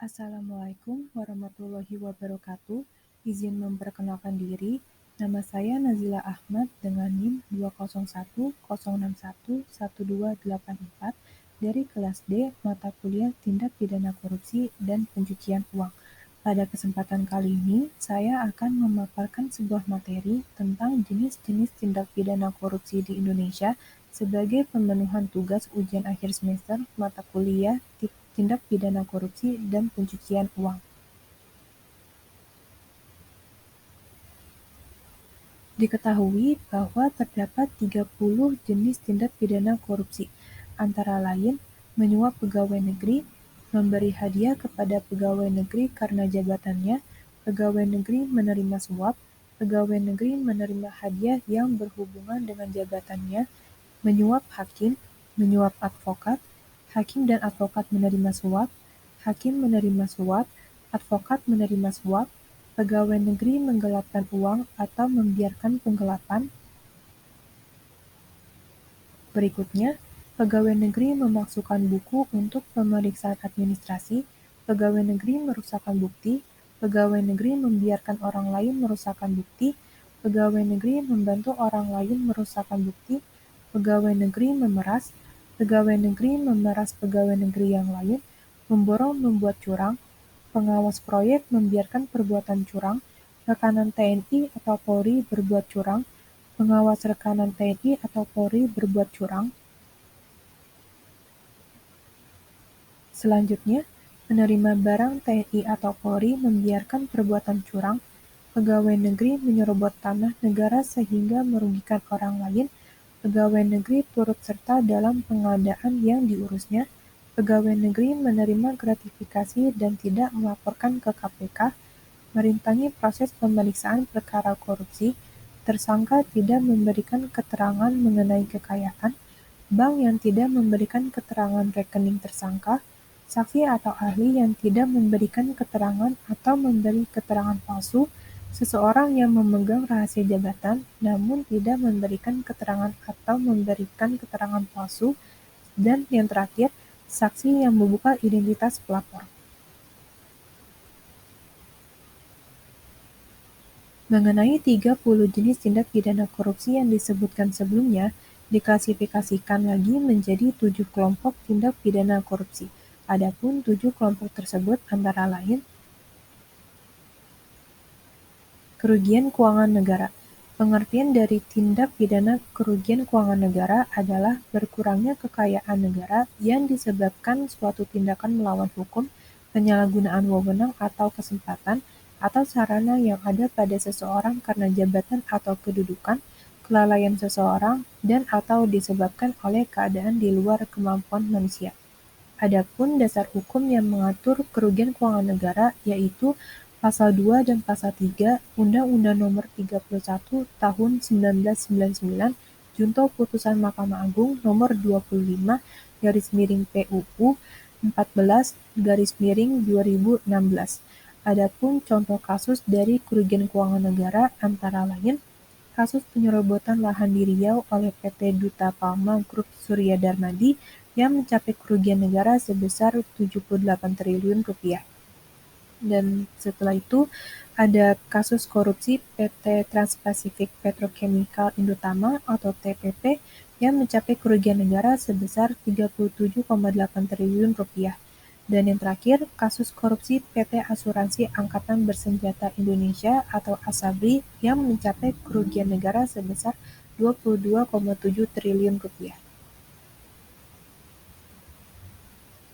Assalamualaikum warahmatullahi wabarakatuh. Izin memperkenalkan diri, nama saya Nazila Ahmad dengan NIM 20106112284 dari kelas D mata kuliah Tindak Pidana Korupsi dan Pencucian Uang. Pada kesempatan kali ini, saya akan memaparkan sebuah materi tentang jenis-jenis tindak pidana korupsi di Indonesia sebagai pemenuhan tugas ujian akhir semester mata kuliah Tindak Pidana Korupsi dan Pencucian Uang. Diketahui bahwa terdapat 30 jenis tindak pidana korupsi, antara lain menyuap pegawai negeri, memberi hadiah kepada pegawai negeri karena jabatannya, pegawai negeri menerima suap, pegawai negeri menerima hadiah yang berhubungan dengan jabatannya, menyuap hakim, menyuap advokat, hakim dan advokat menerima suap, hakim menerima suap, advokat menerima suap, pegawai negeri menggelapkan uang atau membiarkan penggelapan. Berikutnya, pegawai negeri memasukkan buku untuk pemeriksaan administrasi, pegawai negeri merusakkan bukti, pegawai negeri membiarkan orang lain merusakkan bukti, pegawai negeri membantu orang lain merusakkan bukti, pegawai negeri memeras, pegawai negeri memeras pegawai negeri yang lain, memborong membuat curang, pengawas proyek membiarkan perbuatan curang, rekanan TNI atau Polri berbuat curang, pengawas rekanan TNI atau Polri berbuat curang. Selanjutnya, penerima barang TNI atau Polri membiarkan perbuatan curang, pegawai negeri menyerobot tanah negara sehingga merugikan orang lain, pegawai negeri turut serta dalam pengadaan yang diurusnya, pegawai negeri menerima gratifikasi dan tidak melaporkan ke KPK, merintangi proses pemeriksaan perkara korupsi, tersangka tidak memberikan keterangan mengenai kekayaan, bank yang tidak memberikan keterangan rekening tersangka, saksi atau ahli yang tidak memberikan keterangan atau memberi keterangan palsu, seseorang yang memegang rahasia jabatan namun tidak memberikan keterangan atau memberikan keterangan palsu, dan yang terakhir, saksi yang membuka identitas pelapor. Mengenai 30 jenis tindak pidana korupsi yang disebutkan sebelumnya, diklasifikasikan lagi menjadi 7 kelompok tindak pidana korupsi. Adapun 7 kelompok tersebut antara lain: kerugian keuangan negara. Pengertian dari tindak pidana kerugian keuangan negara adalah berkurangnya kekayaan negara yang disebabkan suatu tindakan melawan hukum, penyalahgunaan wewenang atau kesempatan, atau sarana yang ada pada seseorang karena jabatan atau kedudukan, kelalaian seseorang, dan atau disebabkan oleh keadaan di luar kemampuan manusia. Adapun dasar hukum yang mengatur kerugian keuangan negara yaitu Pasal 2 dan Pasal 3 Undang-Undang Nomor 31 Tahun 1999 Junto Putusan Mahkamah Agung Nomor 25/PUU 14/2016. Adapun contoh kasus dari kerugian keuangan negara antara lain kasus penyerobotan lahan di Riau oleh PT Duta Palma Grup Surya Darmadi yang mencapai kerugian negara sebesar 78 triliun rupiah. Dan setelah itu ada kasus korupsi PT Trans-Pacific Petrochemical Indotama atau TPP yang mencapai kerugian negara sebesar 37,8 triliun rupiah. Dan yang terakhir, kasus korupsi PT Asuransi Angkatan Bersenjata Indonesia atau ASABRI yang mencapai kerugian negara sebesar 22,7 triliun rupiah.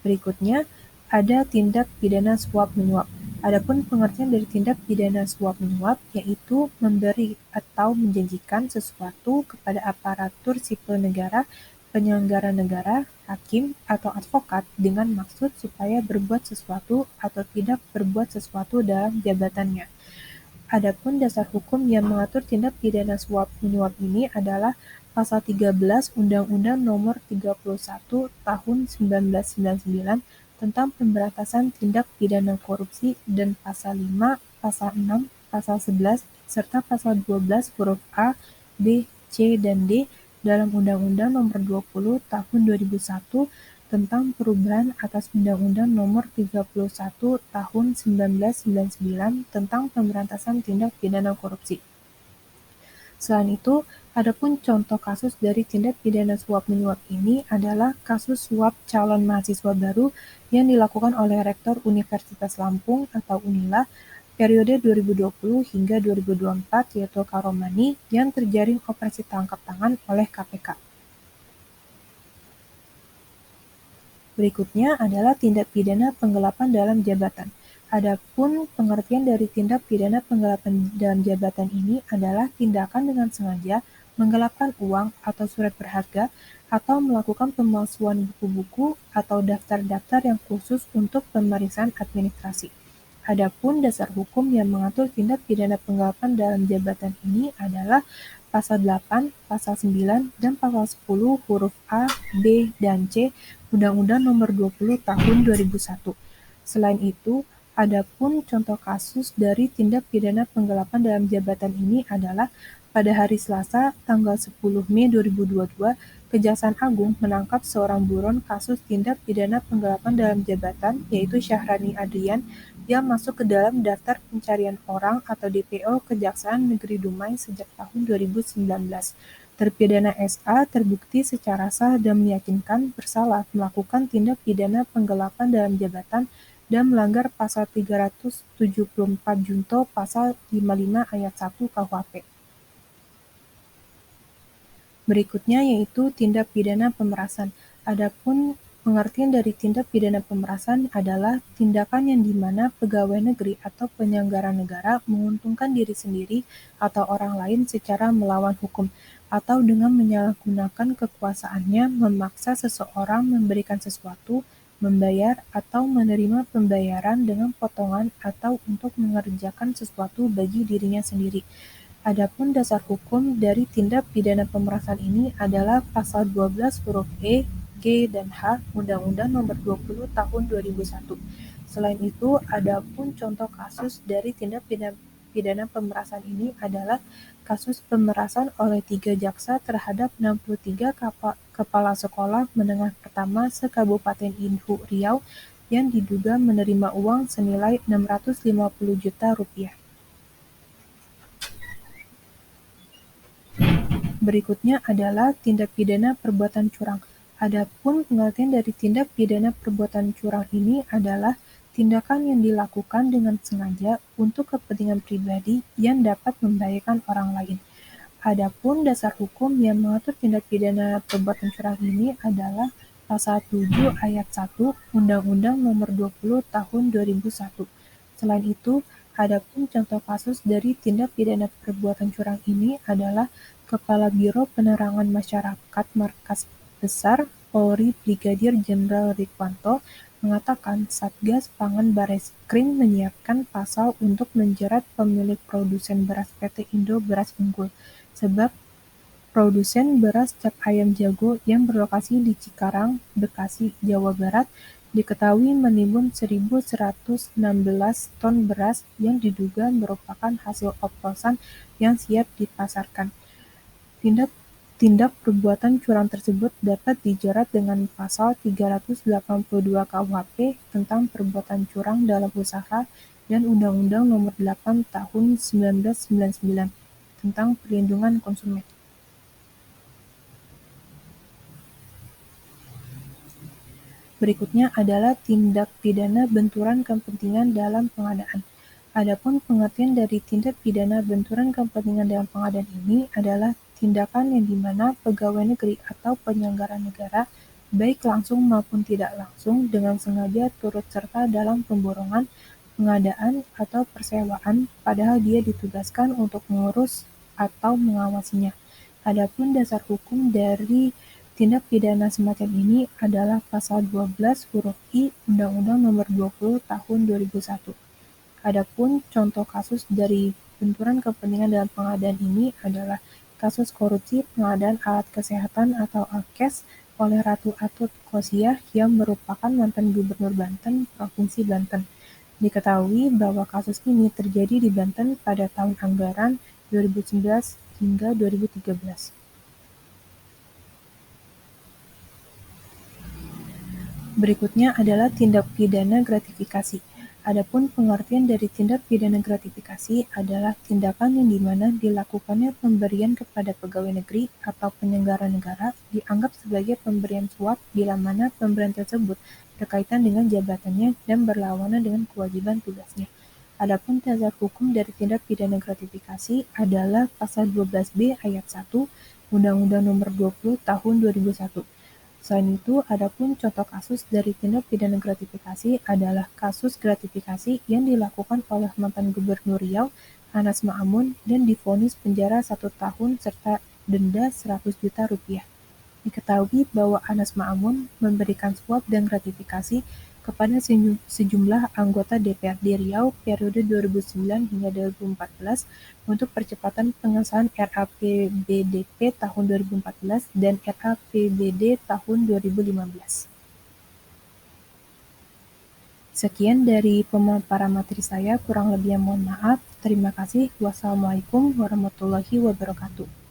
Berikutnya, ada tindak pidana suap-menyuap. Adapun pengertian dari tindak pidana suap-menyuap yaitu memberi atau menjanjikan sesuatu kepada aparatur sipil negara, penyelenggara negara, hakim, atau advokat dengan maksud supaya berbuat sesuatu atau tidak berbuat sesuatu dalam jabatannya. Adapun dasar hukum yang mengatur tindak pidana suap-menyuap ini adalah Pasal 13 Undang-Undang Nomor 31 Tahun 1999 tentang pemberantasan tindak pidana korupsi dan Pasal 5, Pasal 6, Pasal 11, serta Pasal 12 huruf A, B, C, dan D dalam Undang-Undang Nomor 20 Tahun 2001 tentang perubahan atas Undang-Undang Nomor 31 Tahun 1999 tentang Pemberantasan Tindak Pidana Korupsi. Selain itu, adapun contoh kasus dari tindak pidana suap-menyuap ini adalah kasus suap calon mahasiswa baru yang dilakukan oleh Rektor Universitas Lampung atau Unila periode 2020 hingga 2024, yaitu Karomani, yang terjaring operasi tangkap tangan oleh KPK. Berikutnya adalah tindak pidana penggelapan dalam jabatan. Adapun pengertian dari tindak pidana penggelapan dalam jabatan ini adalah tindakan dengan sengaja menggelapkan uang atau surat berharga atau melakukan pemalsuan buku-buku atau daftar-daftar yang khusus untuk pemeriksaan administrasi. Adapun dasar hukum yang mengatur tindak pidana penggelapan dalam jabatan ini adalah Pasal 8, Pasal 9, dan Pasal 10 huruf A, B, dan C Undang-Undang Nomor 20 Tahun 2001. Selain itu, adapun contoh kasus dari tindak pidana penggelapan dalam jabatan ini adalah pada hari Selasa, tanggal 10 Mei 2022, Kejaksaan Agung menangkap seorang buron kasus tindak pidana penggelapan dalam jabatan, yaitu Syahrani Adrian, yang masuk ke dalam daftar pencarian orang atau DPO Kejaksaan Negeri Dumai sejak tahun 2019. Terpidana SA terbukti secara sah dan meyakinkan bersalah melakukan tindak pidana penggelapan dalam jabatan dan melanggar Pasal 374 Junto Pasal 55 Ayat 1 KUHP. Berikutnya yaitu tindak pidana pemerasan. Adapun pengertian dari tindak pidana pemerasan adalah tindakan yang di mana pegawai negeri atau penyelenggara negara menguntungkan diri sendiri atau orang lain secara melawan hukum, atau dengan menyalahgunakan kekuasaannya memaksa seseorang memberikan sesuatu, membayar, atau menerima pembayaran dengan potongan atau untuk mengerjakan sesuatu bagi dirinya sendiri. Adapun dasar hukum dari tindak pidana pemerasan ini adalah Pasal 12 huruf E, G, dan H Undang-Undang Nomor 20 Tahun 2001. Selain itu, adapun contoh kasus dari tindak pidana pemerasan ini adalah kasus pemerasan oleh 3 jaksa terhadap 63 kepala sekolah menengah pertama se-Kabupaten Inhu Riau yang diduga menerima uang senilai Rp650 juta. Berikutnya adalah tindak pidana perbuatan curang. Adapun pengertian dari tindak pidana perbuatan curang ini adalah tindakan yang dilakukan dengan sengaja untuk kepentingan pribadi yang dapat membahayakan orang lain. Adapun dasar hukum yang mengatur tindak pidana perbuatan curang ini adalah Pasal 7 Ayat 1 Undang-Undang Nomor 20 Tahun 2001. Selain itu, adapun contoh kasus dari tindak pidana perbuatan curang ini adalah Kepala Biro Penerangan Masyarakat Markas Besar Polri Brigadir Jenderal Rikwanto mengatakan Satgas Pangan Bareskrim menyiapkan pasal untuk menjerat pemilik produsen beras PT Indo Beras Unggul, sebab produsen beras Cap Ayam Jago yang berlokasi di Cikarang, Bekasi, Jawa Barat, diketahui menimbun 1.116 ton beras yang diduga merupakan hasil oplosan yang siap dipasarkan. Tindak perbuatan curang tersebut dapat dijerat dengan Pasal 382 KUHP tentang perbuatan curang dalam usaha dan Undang-Undang Nomor 8 Tahun 1999 tentang perlindungan konsumen. Berikutnya adalah tindak pidana benturan kepentingan dalam pengadaan. Adapun pengertian dari tindak pidana benturan kepentingan dalam pengadaan ini adalah tindakan yang di mana pegawai negeri atau penyelenggara negara, baik langsung maupun tidak langsung, dengan sengaja turut serta dalam pemborongan, pengadaan, atau persewaan, padahal dia ditugaskan untuk mengurus atau mengawasinya. Adapun dasar hukum dari tindak pidana semacam ini adalah Pasal 12 huruf I Undang-Undang Nomor 20 Tahun 2001. Adapun contoh kasus dari benturan kepentingan dalam pengadaan ini adalah kasus korupsi pengadaan alat kesehatan atau ALKES oleh Ratu Atut Khoziah yang merupakan mantan Gubernur Banten, Provinsi Banten. Diketahui bahwa kasus ini terjadi di Banten pada tahun anggaran 2011 hingga 2013. Berikutnya adalah tindak pidana gratifikasi. Adapun pengertian dari tindak pidana gratifikasi adalah tindakan yang dimana dilakukannya pemberian kepada pegawai negeri atau penyelenggara negara dianggap sebagai pemberian suap bila mana pemberian tersebut berkaitan dengan jabatannya dan berlawanan dengan kewajiban tugasnya. Adapun dasar hukum dari tindak pidana gratifikasi adalah Pasal 12B Ayat 1 Undang-Undang Nomor 20 Tahun 2001. Selain itu, adapun contoh kasus dari tindak pidana gratifikasi adalah kasus gratifikasi yang dilakukan oleh mantan Gubernur Riau, Anas Ma'amun, dan divonis penjara 1 tahun serta denda Rp100 juta. Diketahui bahwa Anas Ma'amun memberikan suap dan gratifikasi kepada sejumlah anggota DPRD Riau periode 2009 hingga 2014 untuk percepatan pengesahan RAPBDP tahun 2014 dan RAPBD tahun 2015. Sekian dari pemaparan materi saya, kurang lebihnya mohon maaf. Terima kasih. Wassalamualaikum warahmatullahi wabarakatuh.